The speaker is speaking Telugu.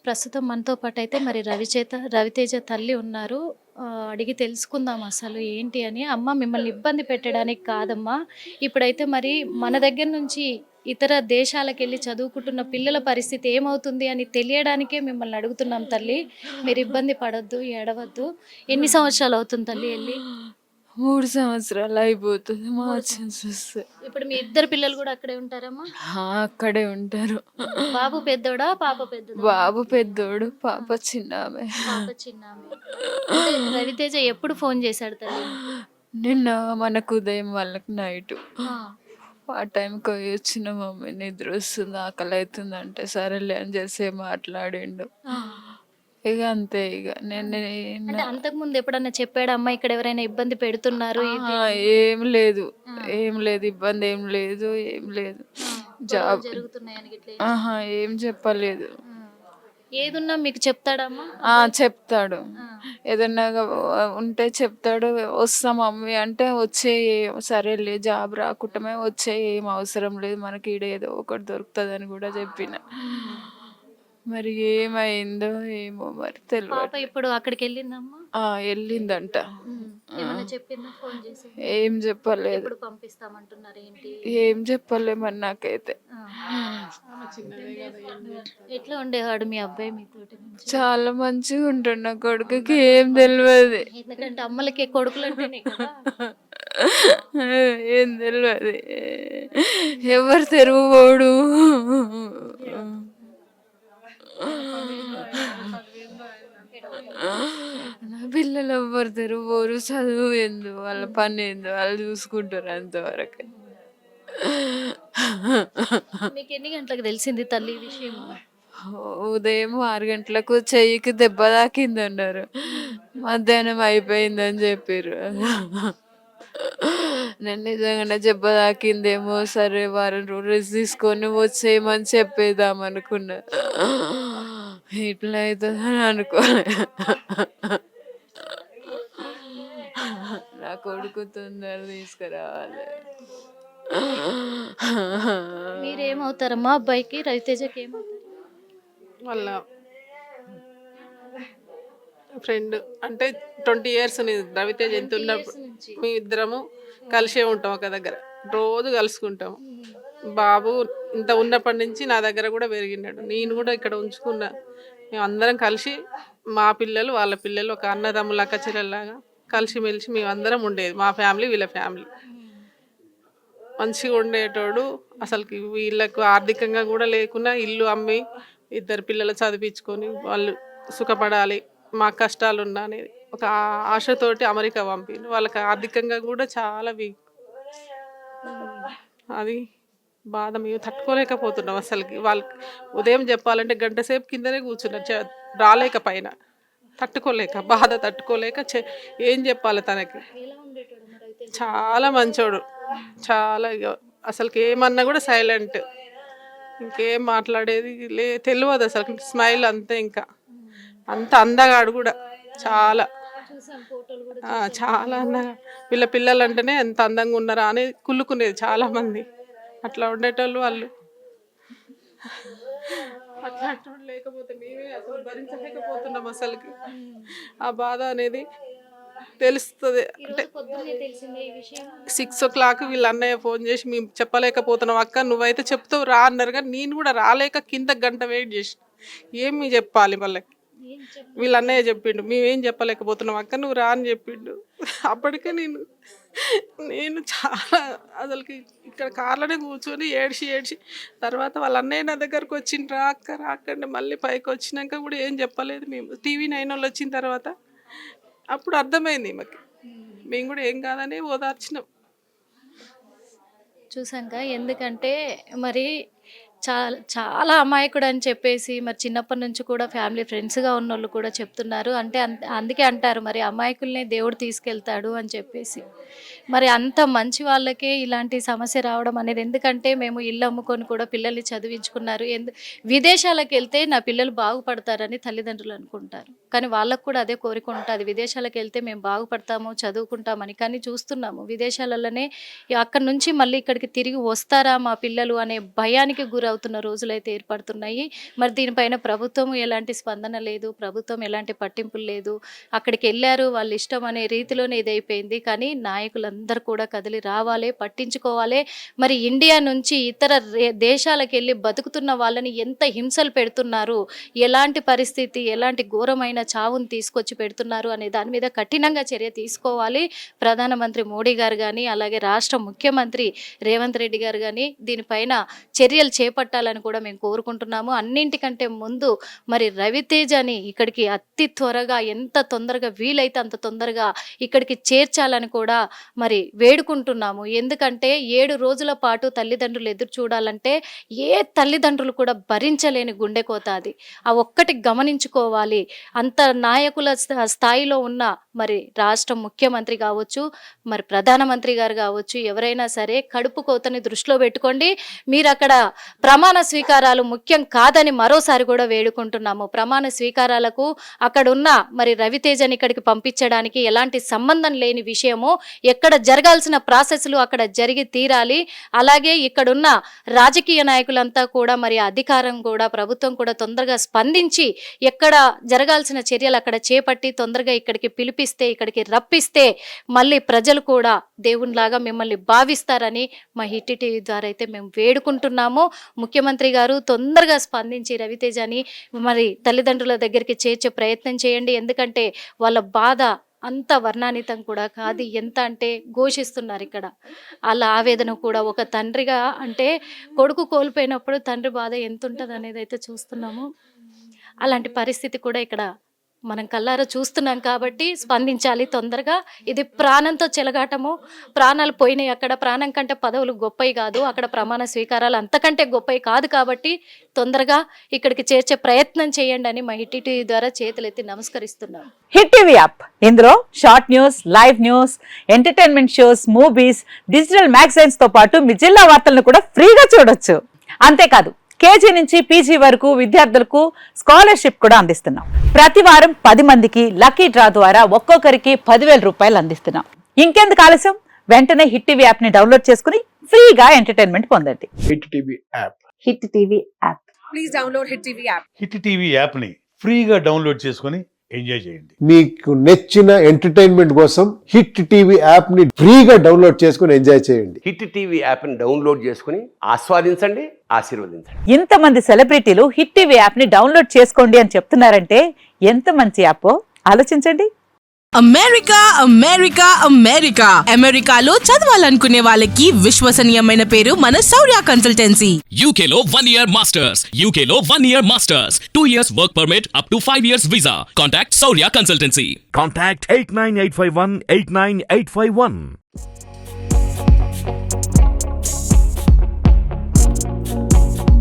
ప్రస్తుతం మనతో పాటైతే మరి రవితేజ తల్లి ఉన్నారు. అడిగి తెలుసుకుందాం అసలు ఏంటి అని. అమ్మ మిమ్మల్ని ఇబ్బంది పెట్టడానికి కాదమ్మా. ఇప్పుడైతే మరి మన దగ్గర నుంచి ఇతర దేశాలకెళ్ళి చదువుకుంటున్న పిల్లల పరిస్థితి ఏమవుతుంది అని తెలియడానికే మిమ్మల్ని అడుగుతున్నాం తల్లి. మీరు ఇబ్బంది పడొద్దు, ఏడవద్దు. ఎన్ని సంవత్సరాలు అవుతుంది తల్లి ఎళ్ళి? 3 సంవత్సరాలు అయిపోతుంది మార్చిన్స్ వస్తే. ఇప్పుడు మీ ఇద్దరు పిల్లలు కూడా అక్కడే ఉంటారమ్మా? అక్కడే ఉంటారు. బాబు పెద్దోడా? పాప పెద్దదా? బాబు పెద్దోడు, పాప చిన్నామె. పాప చిన్నామె. అంటే రవితేజ ఎప్పుడు ఫోన్ చేశాడు తల్లి? నిన్న మనకు ఉదయం వాళ్ళకి నైటు ఆ. ఆ టైంకి పోయి వచ్చిన మమ్మీ నిద్ర వస్తుంది, ఆకలి అవుతుంది అంటే సరేలే అని చేసి మాట్లాడిండు. ఆ. ఇక అంతే. ఇక నేను అంటే అంతకుముందు ఎప్పుడన్నా చెప్పాడా అమ్మ ఇక్కడ ఎవరైనా ఇబ్బంది పెడుతున్నారు ఇది? ఏం లేదు, ఏం లేదు, ఇబ్బంది ఏం లేదు, ఏం లేదు. జాబ్ జరుగుతున్నాయని గిట్ల ఆహా ఏం చెప్పలేదు. ఏదున్నా మీకు చెప్తాడమ్మా? చెప్తాడు, ఏదన్నా ఉంటే చెప్తాడు. వస్తాం మమ్మీ అంటే వచ్చే, సరేలే జాబ్ రాకుండామే వచ్చే, ఏం అవసరం లేదు, మనకి ఈడ ఏదో ఒకటి దొరుకుతుందని కూడా చెప్పిన. మరి ఏమైందో ఏమో మరి తెలియదు. పాప ఇప్పుడు అక్కడికి వెళ్ళిందమ్మా? వెళ్ళిందంట. ఏమన్నా చెప్పిందా ఫోన్ చేసి? ఏం చెప్పలేదు, ఎప్పుడు పంపిస్తామంటున్నారు ఏంటి? ఏం చెప్పలే మరి నాకైతే. ఎట్లా ఉండేవాడు మీ అబ్బాయి మీతోటి? చాలా మంచిగా ఉంటాడు, నా కొడుకుకి ఏం తెలియదు. ఎందుకంటే అమ్మలకి కొడుకులు అంటేనే కదా. ఏం తెలియదు, ఎవరు తెరువుపోడు. నా పిల్లలు ఎవ్వరు తెరువుపోరు, చదువు ఏందో వాళ్ళ పని ఏందో వాళ్ళు చూసుకుంటారు అంతవరకు. మీకు ఎన్ని గంటలకు తెలిసింది తల్లి ఈ విషయం? ఉదయం 6 గంటలకు చెయ్యికి దెబ్బ తాకింది అన్నారు, మధ్యాహ్నం అయిపోయిందని చెప్పారు. నేను నిజంగానే దెబ్బ తాకిందేమో, సరే వారం రోజులు రెస్ట్ తీసుకొని వచ్చేయమని చెప్పేద్దాం అనుకున్నా. ఇట్లా అవుతుందని అనుకోలే. నా కొడుకు తొందర తీసుకురావాలి. మీరేమవుతారమ్మా అబ్బాయికి? రవితేజకి ఏమవుతారు? వాళ్ళ ఫ్రెండ్ అంటే 20 ఇయర్స్ రవితేజ ఎంత ఉన్నప్పుడు మీ ఇద్దరము కలిసే ఉంటాం ఒక దగ్గర, రోజు కలుసుకుంటాం. బాబు ఇంత ఉన్నప్పటి నుంచి నా దగ్గర కూడా పెరిగినాడు, నేను కూడా ఇక్కడ ఉంచుకున్నా. మేము అందరం కలిసి, మా పిల్లలు వాళ్ళ పిల్లలు, ఒక అన్నదమ్ముల అక్క చెల్లెల్లాగా కలిసిమెలిసి మేము అందరం ఉండేది. మా ఫ్యామిలీ వీళ్ళ ఫ్యామిలీ మంచిగా ఉండేటోడు. అసలుకి వీళ్ళకు ఆర్థికంగా కూడా లేకున్నా ఇల్లు అమ్మి ఇద్దరు పిల్లలు చదివించుకొని వాళ్ళు సుఖపడాలి, మా కష్టాలు ఉన్నా అనేది ఒక ఆశతోటి అమెరికా పంపిండు. వాళ్ళకి ఆర్థికంగా కూడా చాలా వీక్. అది బాధ మేము తట్టుకోలేకపోతున్నాం అసలుకి. వాళ్ళకి ఉదయం చెప్పాలంటే గంట సేపు కిందనే కూర్చున్నారు, రాలేక పైన, తట్టుకోలేక, బాధ తట్టుకోలేక ఏం చెప్పాలి తనకి. చాలా మంచోడు, చాలా అసలుకి ఏమన్నా కూడా సైలెంట్, ఇంకేం మాట్లాడేది తెలియదు అసలు. స్మైల్ అంతే, ఇంకా అంత అందగాడు కూడా చాలా చాలా అందగా. వీళ్ళ పిల్లలు అంటేనే ఎంత అందంగా ఉన్నారా అని కుళ్ళుకునేది చాలామంది. అట్లా ఉండేటోళ్ళు వాళ్ళు. అట్లాంటి లేకపోతే మేమే అసలు భరించలేకపోతున్నాం అసలుకి. ఆ బాధ అనేది తెలుస్తుంది. అంటే 6 o'clock వీళ్ళ అన్నయ్య ఫోన్ చేసి మేము చెప్పలేకపోతున్నాం అక్క, నువ్వైతే చెప్తావు రా అన్నారు. కానీ నేను కూడా రాలేక కింద గంట వెయిట్ చేసి ఏమి చెప్పాలి వాళ్ళకి. వీళ్ళ అన్నయ్య చెప్పిండు, మేమేం చెప్పలేకపోతున్నాం అక్క, నువ్వు రా అని చెప్పిండు. అప్పటికే నేను చాలా అసలుకి ఇక్కడ కార్లోనే కూర్చొని ఏడ్చి తర్వాత వాళ్ళ అన్నయ్య నా దగ్గరకు వచ్చిండు, రా అక్క రాకండి. మళ్ళీ పైకి వచ్చినాక కూడా ఏం చెప్పలేదు. మేము టీవీ 9 వాళ్ళు వచ్చిన తర్వాత అప్పుడు అర్థమైంది మాకు. మేము కూడా ఏం కాదని ఓదార్చినాం. చూసాక ఎందుకంటే మరి చాలా అమాయకుడు అని చెప్పేసి మరి చిన్నప్పటి నుంచి కూడా ఫ్యామిలీ ఫ్రెండ్స్గా ఉన్నోళ్ళు కూడా చెప్తున్నారు. అంటే అందుకే అంటారు మరి అమాయకుల్నే దేవుడు తీసుకెళ్తాడు అని చెప్పేసి. మరి అంత మంచి వాళ్ళకే ఇలాంటి సమస్య రావడం అనేది, ఎందుకంటే మేము ఇల్లు అమ్ముకొని కూడా పిల్లల్ని చదివించుకున్నారు, విదేశాలకు వెళ్తే నా పిల్లలు బాగుపడతారని తల్లిదండ్రులు అనుకుంటారు. కానీ వాళ్ళకు కూడా అదే కోరిక ఉంటుంది, విదేశాలకు వెళ్తే మేము బాగుపడతాము, చదువుకుంటామని. కానీ చూస్తున్నాము విదేశాలలోనే అక్కడి నుంచి మళ్ళీ ఇక్కడికి తిరిగి వస్తారా మా పిల్లలు అనే భయానికి గురవుతున్న రోజులైతే ఏర్పడుతున్నాయి. మరి దీనిపైన ప్రభుత్వం ఎలాంటి స్పందన లేదు, ప్రభుత్వం ఎలాంటి పట్టింపులు లేదు. అక్కడికి వెళ్ళారు, వాళ్ళ ఇష్టం అనే రీతిలోనే ఇదైపోయింది. కానీ నాయకులందరూ కూడా కదిలి రావాలి, పట్టించుకోవాలి. మరి ఇండియా నుంచి ఇతర దేశాలకు వెళ్ళి బతుకుతున్న వాళ్ళని ఎంత హింసలు పెడుతున్నారు, ఎలాంటి పరిస్థితి, ఎలాంటి ఘోరమైన చావుని తీసుకొచ్చి పెడుతున్నారు అనే దాని మీద కఠినంగా చర్య తీసుకోవాలి ప్రధానమంత్రి మోడీ గారు కానీ, అలాగే రాష్ట్ర ముఖ్యమంత్రి రేవంత్ రెడ్డి గారు కానీ దీనిపైన చర్యలు చేపట్టాలని కూడా మేము కోరుకుంటున్నాము. అన్నింటికంటే ముందు మరి రవితేజని ఇక్కడికి అతి త్వరగా, ఎంత తొందరగా వీలైతే అంత తొందరగా ఇక్కడికి చేర్చాలని కూడా మరి వేడుకుంటున్నాము. ఎందుకంటే 7 రోజుల పాటు తల్లిదండ్రులు ఎదురు చూడాలంటే ఏ తల్లిదండ్రులు కూడా భరించలేని గుండెకోత అది. ఆ ఒక్కటి గమనించుకోవాలి. అంత నాయకుల స్థాయిలో ఉన్న మరి రాష్ట్ర ముఖ్యమంత్రి కావచ్చు, మరి ప్రధానమంత్రి గారు కావచ్చు, ఎవరైనా సరే కడుపు కోతని దృష్టిలో పెట్టుకోండి. మీరు అక్కడ ప్రమాణ స్వీకారాలు ముఖ్యం కాదని మరోసారి కూడా వేడుకుంటున్నాము. ప్రమాణ స్వీకారాలకు అక్కడ ఉన్న మరి రవితేజని ఇక్కడికి పంపించడానికి ఎలాంటి సంబంధం లేని విషయము. ఎక్కడ జరగాల్సిన ప్రాసెస్లు అక్కడ జరిగి తీరాలి. అలాగే ఇక్కడున్న రాజకీయ నాయకులంతా కూడా మరి అధికారం కూడా, ప్రభుత్వం కూడా తొందరగా స్పందించి ఎక్కడ జరగాల్సిన చర్యలు అక్కడ చేపట్టి తొందరగా ఇక్కడికి పిలిపిస్తే, ఇక్కడికి రప్పిస్తే మళ్ళీ ప్రజలు కూడా దేవునిలాగా మిమ్మల్ని భావిస్తారని మా హిట్ టీవీ ద్వారా అయితే మేము వేడుకుంటున్నాము. ముఖ్యమంత్రి గారు తొందరగా స్పందించి రవితేజని మరి తల్లిదండ్రుల దగ్గరికి చేర్చే ప్రయత్నం చేయండి. ఎందుకంటే వాళ్ళ బాధ అంత వర్ణాతీతం కూడా కాదు. ఎంత అంటే ఘోషిస్తున్నారు ఇక్కడ. వాళ్ళ ఆవేదన కూడా ఒక తండ్రిగా, అంటే కొడుకు కోల్పోయినప్పుడు తండ్రి బాధ ఎంత ఉంటుంది అనేది అయితే చూస్తున్నాము. అలాంటి పరిస్థితి కూడా ఇక్కడ మనం కల్లారా చూస్తున్నాం. కాబట్టి స్పందించాలి తొందరగా. ఇది ప్రాణంతో చెలగాటము. ప్రాణాలు పోయినాయి అక్కడ. ప్రాణం కంటే పదవులు గొప్పవి కాదు, అక్కడ ప్రమాణ స్వీకారాలు అంతకంటే గొప్పవి కాదు. కాబట్టి తొందరగా ఇక్కడికి చేర్చే ప్రయత్నం చేయండి అని మా హిట్ టీవీ ద్వారా చేతులెత్తి నమస్కరిస్తున్నాం. హిట్ టీవీ యాప్, ఇందులో short news, live news, entertainment shows, movies, digital magazines తో పాటు మీ జిల్లా వార్తలను కూడా ఫ్రీగా చూడొచ్చు. అంతేకాదు కేజీ నుంచి పీజీ వరకు విద్యార్థులకు స్కాలర్షిప్ కూడా అందిస్తున్నాం. ప్రతి వారం 10 మందికి లక్కీ డ్రా ద్వారా ఒక్కొక్కరికి 10,000 రూపాయలు అందిస్తున్నాం. ఇంకెందుకు ఆలస్యం, వెంటనే హిట్ టీవీ యాప్ ని డౌన్లోడ్ చేసుకుని ఫ్రీగా ఎంటర్టైన్మెంట్ పొందండి. Hit TV app. Hit TV app. Please download Hit TV app. Hit TV యాప్ని ఫ్రీగా డౌన్లోడ్ చేసుకొని ఎంజాయ్ చేయండి. మీకు నచ్చిన ఎంటర్టైన్మెంట్ కోసం హిట్ టీవీ యాప్ ని ఫ్రీగా డౌన్లోడ్ చేసుకుని ఎంజాయ్ చేయండి. హిట్ టీవీ యాప్ని డౌన్లోడ్ చేసుకుని ఆస్వాదించండి, ఆశీర్వదించండి. ఇంతమంది సెలబ్రిటీలు హిట్ టీవీ యాప్ ని డౌన్లోడ్ చేసుకోండి అని చెప్తున్నారంటే ఎంత మంచి యాప్ ఆలోచించండి. అమెరికా అమెరికా అమెరికా అమెరికాలో చదవాలనుకునే వాళ్ళకి విశ్వసనీయమైన పేరు మన శౌర్య కన్సల్టెన్సీ. UK లో 1 year masters. UK లో 1 year masters. 2 years work permit up to 5 years visa. Contact Saurya Consultancy. Contact 89851 89851.